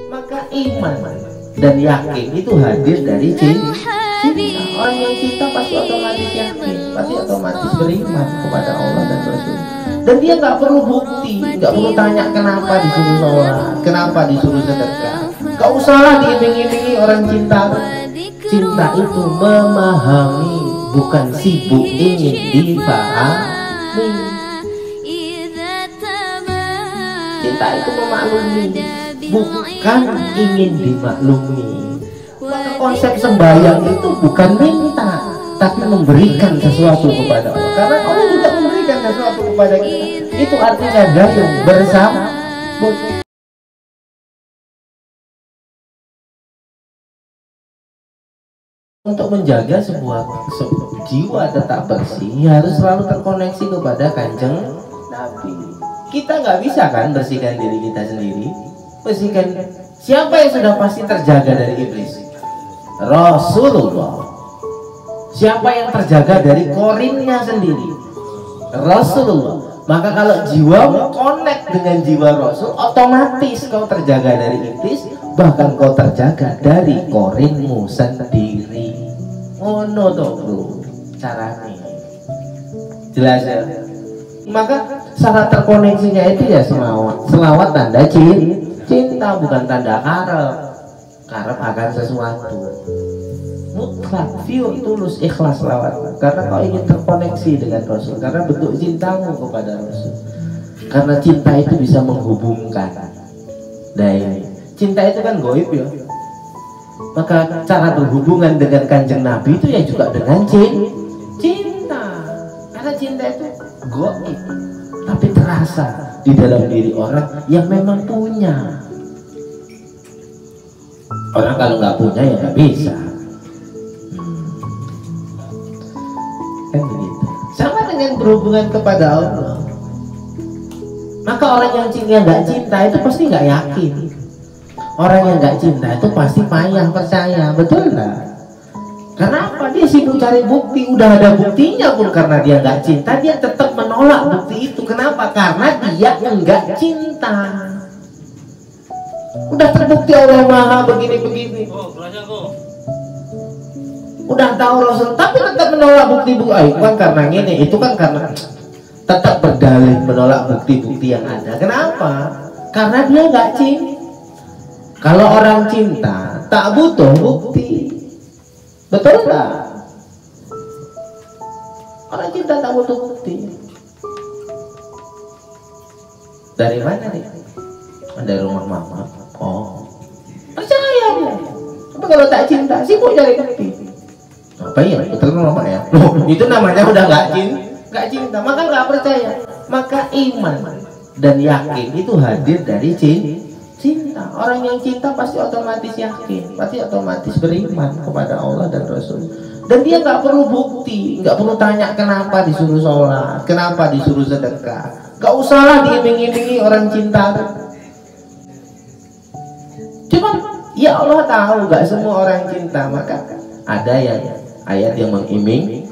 Maka iman dan yakin itu hadir dari cinta. Orang yang cinta pasti otomatis yakin, pasti otomatis beriman kepada Allah dan Rasul. Dan dia nggak perlu bukti, nggak perlu tanya kenapa disuruh sholat, kenapa disuruh sedekah. Gak usahlah diiming-imingi orang cinta. Cinta itu memahami, bukan sibuk ingin dipahami. Cinta itu memaklumi, bukan ingin dimaklumi. Maka konsep sembahyang itu bukan minta, tapi memberikan sesuatu kepada Allah. Karena Allah juga memberikan sesuatu kepada kita. Itu artinya gayung bersama. Untuk menjaga sebuah jiwa tetap bersih harus selalu terkoneksi kepada Kanjeng Nabi. Kita nggak bisa kan bersihkan diri kita sendiri. Bersihkan siapa yang sudah pasti terjaga dari iblis? Rasulullah. Siapa yang terjaga dari korinnya sendiri? Rasulullah. Maka kalau jiwamu connect dengan jiwa Rasul, otomatis kau terjaga dari iblis, bahkan kau terjaga dari korinmu sendiri. Oh no bro, caranya jelas ya. Maka syarat terkoneksinya itu ya selawat. Selawat tanda cinta, bukan tanda karep akan sesuatu. Mutlak, pure, tulus, ikhlas selawat. Karena kau ingin terkoneksi dengan Rasul, karena bentuk cintamu kepada Rasul. Karena cinta itu bisa menghubungkan. Cinta itu kan goib ya. Maka cara berhubungan dengan Kanjeng Nabi itu ya juga dengan cinta. Karena cinta itu goib, tapi terasa di dalam diri orang yang memang punya. Orang kalau nggak punya ya nggak bisa. Kan begitu. Sama dengan berhubungan kepada Allah. Maka orang yang nggak cinta itu pasti nggak yakin. Orang yang nggak cinta itu pasti payah percaya, betul nggak? Kenapa? Dia sibuk cari bukti, udah ada buktinya pun karena dia nggak cinta, dia tetap menolak bukti itu. Kenapa? Karena dia nggak cinta. Udah terbukti Allah Maha begini-begini. Udah tahu Rasul, tapi tetap menolak bukti-bukti. Bukan karena ini, itu kan karena tetap berdalih menolak bukti-bukti yang ada. Kenapa? Karena dia nggak cinta. Kalau orang cinta tak butuh bukti, betul nggak? Orang cinta tak butuh bukti. Dari mana nih? Dari rumah mama. Oh, percaya dia. Tapi kalau tak cinta, sibuk cari bukti. Apa ya? Betul mama ya? Loh, itu namanya udah nggak cinta, maka nggak percaya. Maka iman dan yakin itu hadir dari cinta. Orang yang cinta pasti otomatis yakin, pasti otomatis beriman kepada Allah dan Rasul. Dan dia nggak perlu bukti, nggak perlu tanya kenapa disuruh sholat, kenapa disuruh sedekah. Nggak usahlah diiming-imingi orang cinta. Cuma ya Allah tahu nggak semua orang cinta, maka ada yang ayat yang mengiming.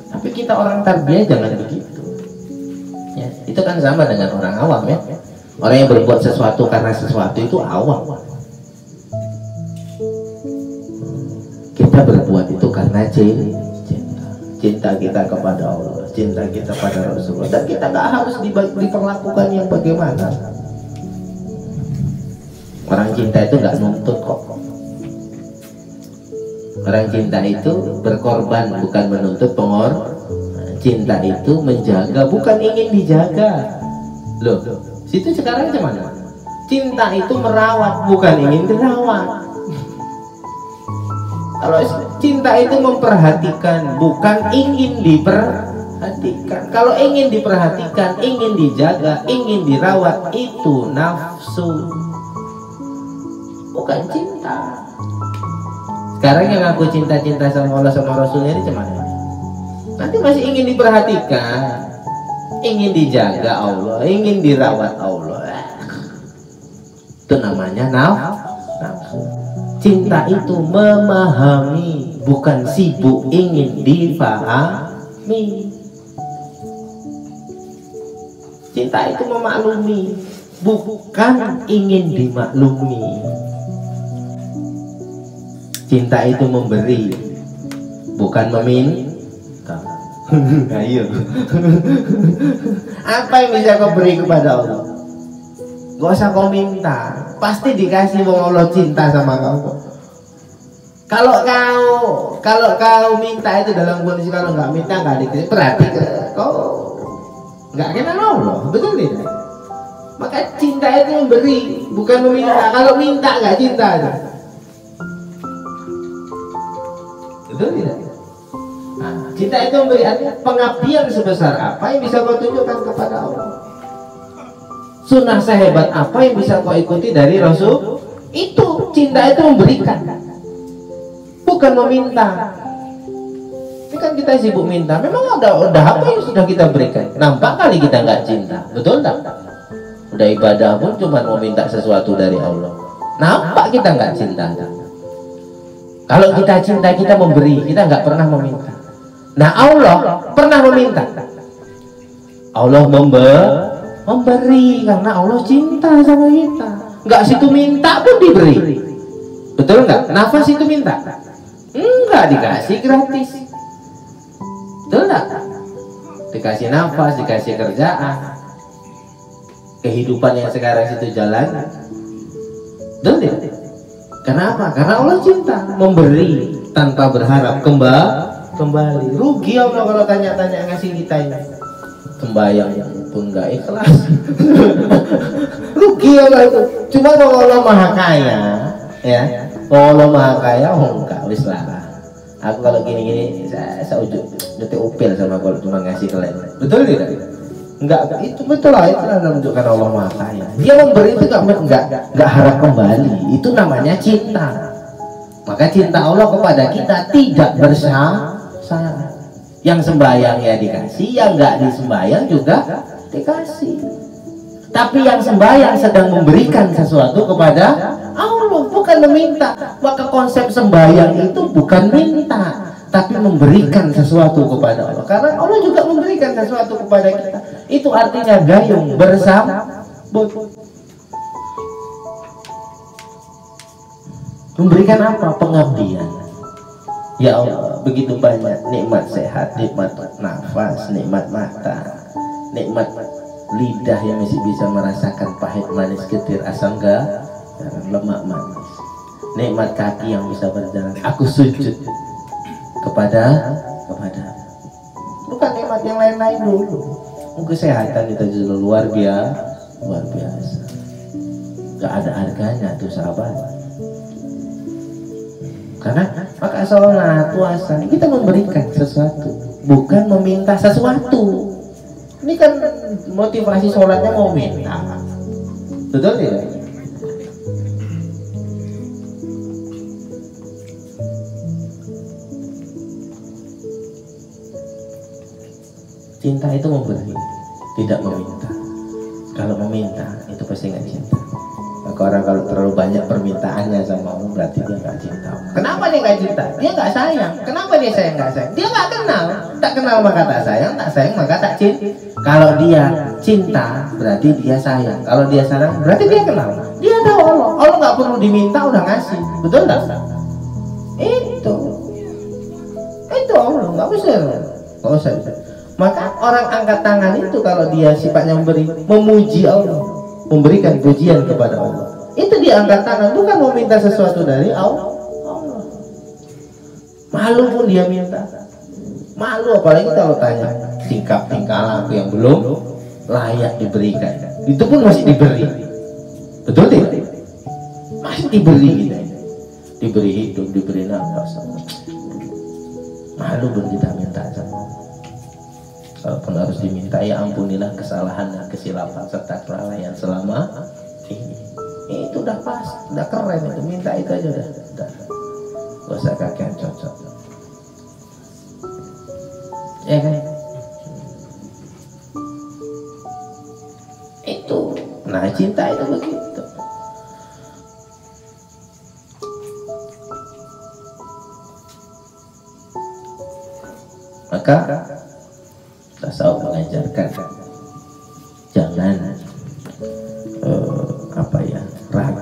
Tapi kita orang tarbiyah jangan begitu. Ya, itu kan sama dengan orang awam ya. Orang yang berbuat sesuatu karena sesuatu itu awam. Kita berbuat itu karena cinta kita kepada Allah, cinta kita pada Rasulullah. Dan kita nggak harus diperlakukan yang bagaimana. Orang cinta itu nggak nuntut kok. Orang cinta itu berkorban, bukan menuntut Cinta itu menjaga, bukan ingin dijaga. Loh, situ sekarang gimana? Cinta itu merawat, bukan ingin dirawat. Kalau cinta itu memperhatikan, bukan ingin diperhatikan. Kalau ingin diperhatikan, ingin dijaga, ingin dirawat, itu nafsu, bukan cinta. Sekarang yang aku cinta-cinta sama Allah sama Rasulnya ini gimana? Nanti masih ingin diperhatikan, ingin dijaga Allah, ingin dirawat Allah. Itu namanya nafsu. Cinta itu memahami, bukan sibuk ingin dipahami. Cinta itu memaklumi, bukan ingin dimaklumi. Cinta itu memberi, bukan meminta. Ayo. Apa yang bisa kau beri kepada Allah? Gak usah kau minta, pasti dikasih. Wong Allah cinta sama kau. Kalau kau minta itu dalam kondisi kalau nggak minta nggak dikasih, berarti kau nggak kenal Allah, betul tidak? Maka cinta itu memberi, bukan meminta. Kalau minta nggak cinta aja. Betul tidak? Nah, cinta itu memberi, artinya pengabdian sebesar apa yang bisa kau tunjukkan kepada Allah. Sunnah sehebat apa yang bisa kau ikuti dari Rasul. Itu cinta itu memberikan, bukan meminta. Ini kan kita sibuk minta. Memang udah apa yang sudah kita berikan? Nampak kali kita nggak cinta, betul tak? Udah ibadah pun cuma mau minta sesuatu dari Allah. Nampak kita nggak cinta. Kalau kita cinta, kita memberi, kita nggak pernah meminta. Nah, Allah pernah meminta. Allah memberi karena Allah cinta sama kita. Nggak situ minta pun diberi. Betul nggak? Nafas itu minta? Enggak, dikasih gratis. Betul nggak? Dikasih nafas, dikasih kerjaan, kehidupan yang sekarang situ jalan. Betul tidak? Kenapa? Karena Allah cinta, memberi tanpa berharap kembali. Rugi Allah kalau tanya-tanya ngasih kita ini. Sembayang pun nggak ikhlas. Rugi Allah itu. Cuma kalau Allah maha kaya, ya. Kalau Allah maha kaya, enggak, wis lah. Aku kalau gini-gini, saya udah upil sama kalau cuma ngasih ke lain. Betul tidak? Enggak, itu betul lah, itu menunjukkan Allah maha kaya. Dia memberi itu enggak harap kembali. Itu namanya cinta. Maka cinta Allah kepada kita tidak bersyarat. Yang sembahyang ya dikasih, yang enggak disembahyang juga dikasih. Tapi yang sembahyang sedang memberikan sesuatu kepada Allah, bukan meminta. Maka konsep sembahyang itu bukan minta, tapi memberikan sesuatu kepada Allah. Karena Allah juga memberikan sesuatu kepada kita. Itu artinya gayung bersama. Memberikan apa? Pengabdian. Ya Allah, begitu banyak nikmat sehat, nikmat nafas, nikmat mata, nikmat lidah yang masih bisa merasakan pahit manis getir asam garam, lemak manis, nikmat kaki yang bisa berjalan. Aku sujud kepada bukan nikmat yang lain-lain dulu. Kesehatan kita juga luar biasa. Gak ada harganya tuh sahabat. Karena maka sholat, puasa kita memberikan sesuatu, bukan meminta sesuatu. Ini kan motivasi sholatnya mau minta, betul tidak? Cinta itu memberi, tidak meminta. Kalau meminta itu pasti nggak cinta. Maka orang kalau terlalu banyak permintaannya sama Allah, berarti dia nggak cinta. Kenapa dia nggak cinta? Dia nggak sayang. Kenapa dia sayang nggak sayang? Dia nggak kenal. Tak kenal maka tak sayang maka tak cinta. Kalau dia cinta berarti dia sayang. Kalau dia sayang berarti dia kenal. Dia tahu Allah. Allah nggak perlu diminta udah ngasih. Betul nggak? Itu Allah nggak usah. Maka orang angkat tangan itu kalau dia sifatnya memberi, memuji Allah, memberikan pujian kepada Allah, itu dia angkat tangan, bukan meminta sesuatu dari Allah. Malu pun dia minta. Malu, apalagi kalau tanya tingkah laku yang belum layak diberikan, itu pun masih diberi. Betul tidak? Masih diberi kita. Diberi hidup, diberi nafas. Malu pun kita minta sama Allah. Kalaupun harus diminta, ya ampunilah kesalahan dan kesilapan serta kelalaian selama ini. Itu udah pas, udah keren itu. Minta itu aja udah. Gak usah kakean cocok. Ya kan? Itu. Nah, cinta itu begitu. Maka tasawuf mengajarkan jangan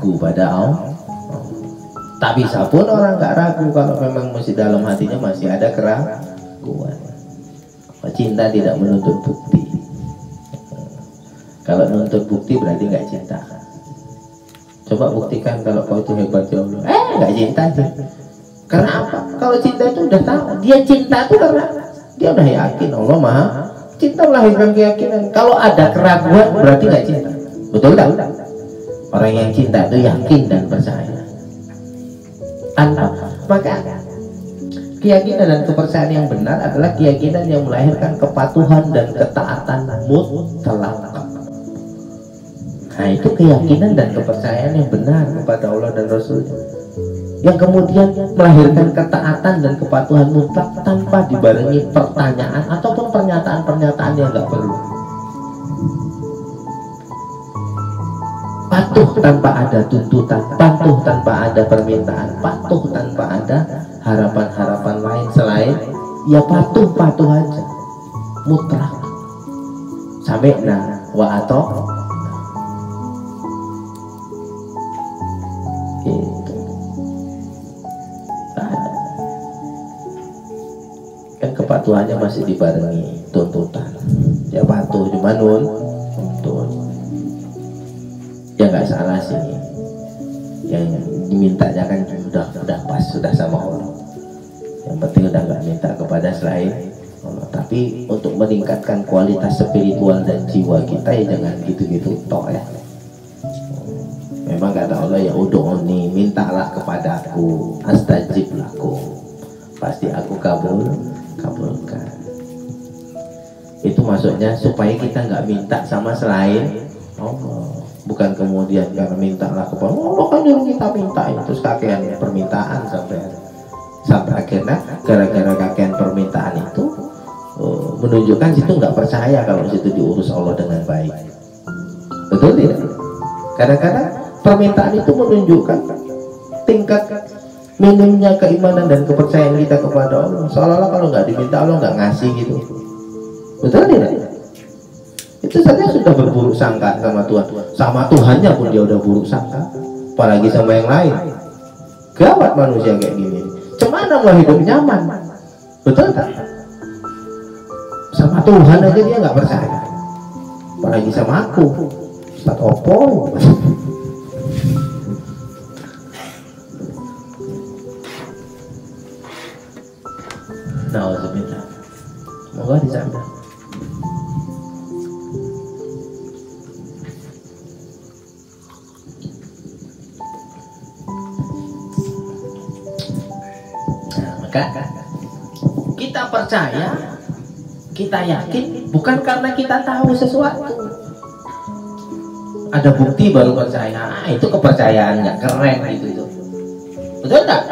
ragu pada Allah. Tak bisa pun orang nggak ragu kalau memang masih dalam hatinya masih ada keraguan. Cinta tidak menuntut bukti. Kalau menuntut bukti berarti nggak cinta. Coba buktikan kalau kau itu hebat ya Allah. Nggak cinta sih. Karena apa? Kalau cinta itu udah tahu. Dia cinta itu karena dia udah yakin Allah Maha Cinta melahirkan keyakinan. Kalau ada keraguan berarti nggak cinta. Betul tak? Orang yang cinta itu yakin dan percaya. Tanpa maka keyakinan dan kepercayaan yang benar adalah keyakinan yang melahirkan kepatuhan dan ketaatan mutlak. Nah itu keyakinan dan kepercayaan yang benar kepada Allah dan Rasul-Nya, yang kemudian melahirkan ketaatan dan kepatuhan mutlak tanpa dibarengi pertanyaan ataupun pernyataan-pernyataan yang nggak perlu. Patuh tanpa ada tuntutan, patuh tanpa ada permintaan, patuh tanpa ada harapan-harapan lain selain ya patuh aja, mutlak. Sami'na wa ata'na. Kan kepatuhannya masih dibarengi tuntutan. Ya patuh cuma tuntut. Ya nggak salah sih. Yang dimintanya kan sudah pas, sudah sama Allah. Yang penting udah nggak minta kepada selain Allah. Tapi untuk meningkatkan kualitas spiritual dan jiwa kita ya jangan gitu-gitu tok ya. Memang kata Allah ya ud'uni, mintalah kepadaku, astajib lakum, pasti aku kabulkan. Itu maksudnya supaya kita nggak minta sama selain Allah. Bukan kemudian karena mintalah kepada Allah kan nyuruh kita minta, terus kakean permintaan sampai akhirnya gara-gara kakean permintaan itu menunjukkan situ nggak percaya kalau situ diurus Allah dengan baik. Betul tidak? Kadang-kadang permintaan itu menunjukkan tingkat minimnya keimanan dan kepercayaan kita kepada Allah. Seolah-olah kalau nggak diminta Allah nggak ngasih gitu. Betul tidak? Itu saja sudah berburuk sangka sama Tuhan. Sama Tuhannya pun dia udah buruk sangka, apalagi sama yang lain. Gawat manusia kayak gini. Cemana mau hidup nyaman? Betul tak? Sama Tuhan aja dia nggak percaya, apalagi sama aku, Ustaz Opo. Nauzubillah. Semoga disadar. Kita percaya, kita yakin bukan karena kita tahu sesuatu. Ada bukti baru percaya. Itu kepercayaan nggak keren gitu. Betul tak?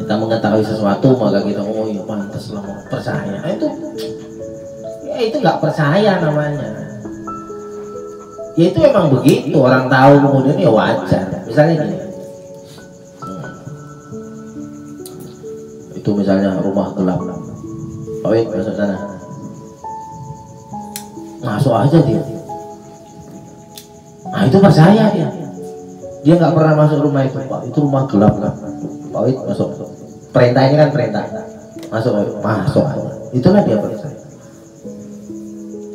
Kita mengetahui sesuatu maka kita oh ya pantas lah percaya. Itu nggak percaya namanya. Ya itu memang begitu, orang tahu kemudian ya wajar. Misalnya gini. Itu misalnya rumah gelap, Pak Wid masuk sana, masuk aja dia. Nah itu percaya dia nggak pernah masuk rumah itu, Pak. Itu rumah gelap kan, Pak Wid masuk. Perintah ini kan perintah, masuk aja. Itulah dia percaya.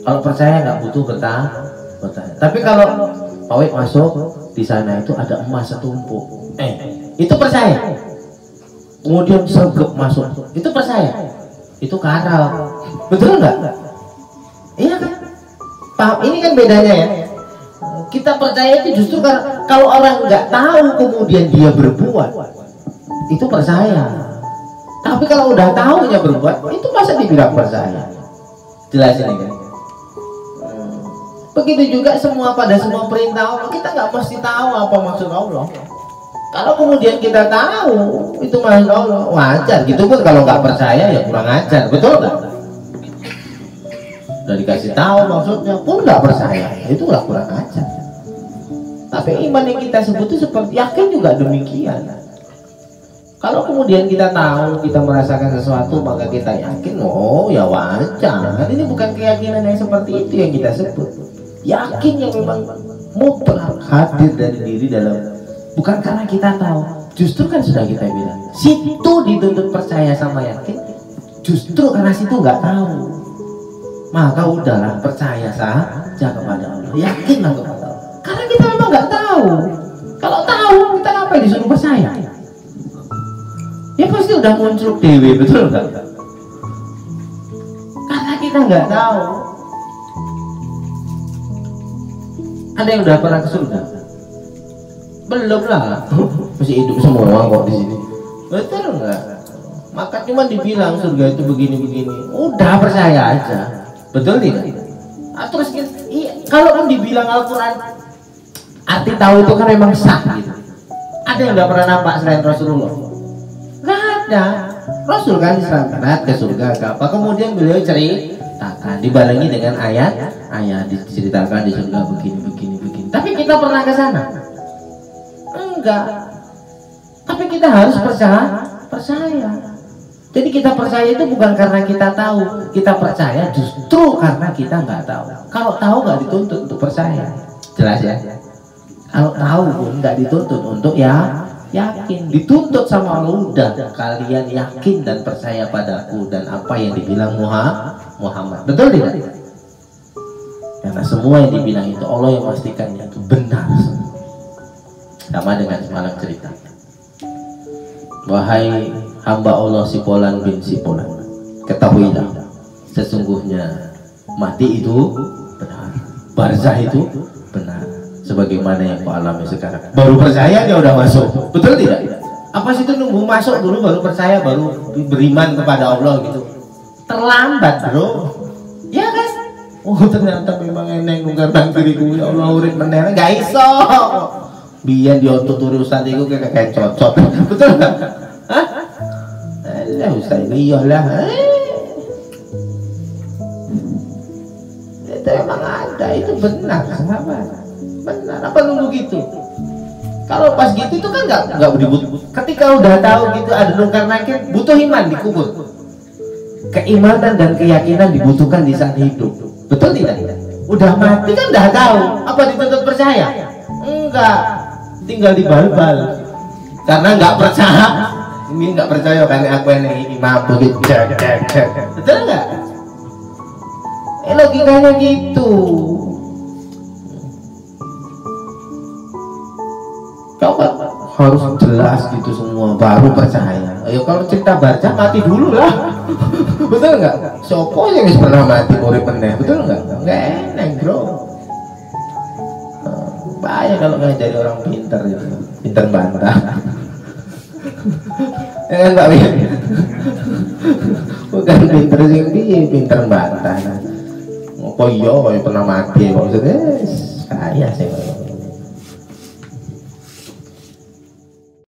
Kalau percaya nggak butuh bertanya. Tapi kalau Pak Wid masuk di sana itu ada emas setumpuk, itu percaya. Kemudian sergap masuk, itu percaya, itu karal, betul nggak? Iya kan? Paham? Ini kan bedanya ya. Kita percaya itu justru kalau orang nggak tahu kemudian dia berbuat, itu percaya. Tapi kalau udah tahu dia berbuat, itu masa dibilang percaya? Jelasin ini kan? Begitu juga pada semua perintah Allah, kita nggak mesti tahu apa maksud Allah. Kalau kemudian kita tahu itu maksud Allah, wajar. Gitu pun kalau nggak percaya ya kurang ajar, betul nggak? Udah dikasih tahu maksudnya pun nggak percaya, itu lah kurang ajar. Tapi iman yang kita sebut itu seperti yakin juga demikian. Kalau kemudian kita tahu, kita merasakan sesuatu maka kita yakin, oh ya wajar. Ini bukan keyakinan yang seperti itu yang kita sebut. Yakin yang memang mutlak hadir dari diri dalam, bukan karena kita tahu. Justru kan sudah kita bilang, situ dituntut percaya sama yakin. Justru karena situ nggak tahu, maka udahlah percaya saja kepada Allah, yakinlah kepada Allah. Karena kita memang nggak tahu. Kalau tahu kita ngapain disuruh percaya? Ya pasti udah muncul dewi, betul nggak? Karena kita nggak tahu. Ada yang udah pernah ke surga? Belum lah, masih hidup semua kok di sini. Betul nggak? Maka cuma dibilang surga itu begini-begini, udah percaya aja. Betul tidak? Terus kalau pun dibilang Al-Quran, arti tahu itu kan memang sah gitu. Ada yang udah pernah nampak selain Rasulullah? Nggak ada. Rasul kan diselamatkan ke surga ke apa, kemudian beliau ceritakan, dibarengi dengan ayat diceritakan di surga begini. Tapi kita pernah ke sana? Enggak. Tapi kita harus percaya. Jadi kita percaya itu bukan karena kita tahu, kita percaya justru karena kita nggak tahu. Kalau tahu nggak dituntut untuk percaya, jelas ya. Kalau tahu pun nggak dituntut untuk yakin, dituntut sama Allah, udah kalian yakin dan percaya padaku dan apa yang dibilang Muhammad. Betul tidak? Karena semua yang dibilang itu Allah yang memastikannya itu benar. Sama dengan semalam cerita. Wahai hamba Allah Sipolan bin Sipolan, ketahuilah sesungguhnya mati itu benar, barzah itu benar, sebagaimana yang kau alami sekarang. Baru percaya dia udah masuk, betul tidak? Apa sih itu nunggu masuk dulu baru percaya, baru beriman kepada Allah gitu? Terlambat bro, ya kan? Oh ternyata memang eneng nunggar bangkiriku, ya Allah urip meneh nggak iso. Biar diotot turi ustad itu kayak cocok, betul nggak? Hah? Ya ustad ini iyalah. Itu emang ada, itu benar, sahabat. Benar. Apa nunggu gitu? Kalau pas gitu itu kan nggak beribut. Ketika udah tahu gitu ada nungkar nakir, butuh iman dikubur. Keimanan dan keyakinan dibutuhkan di saat hidup. Betul tidak? Udah mati kan udah tahu. Apa dituntut percaya? Enggak. Tinggal dibal-bal. Karena nggak percaya. Ini nggak percaya kan aku ini mampu cek. Betul nggak? Logikanya gitu. Coba harus jelas gitu semua baru percaya. Ayo kalau cerita baca mati dulu lah. Betul nggak? Sopo yang pernah mati urip meneh, betul nggak? Nggak enak bro. Bahaya kalau ngajari orang pinter gitu, pinter bantah. Ya kan Pak Win? Bukan pinter sih, pinter bantah. Oh iya, kalau pernah mati, maksudnya saya sih.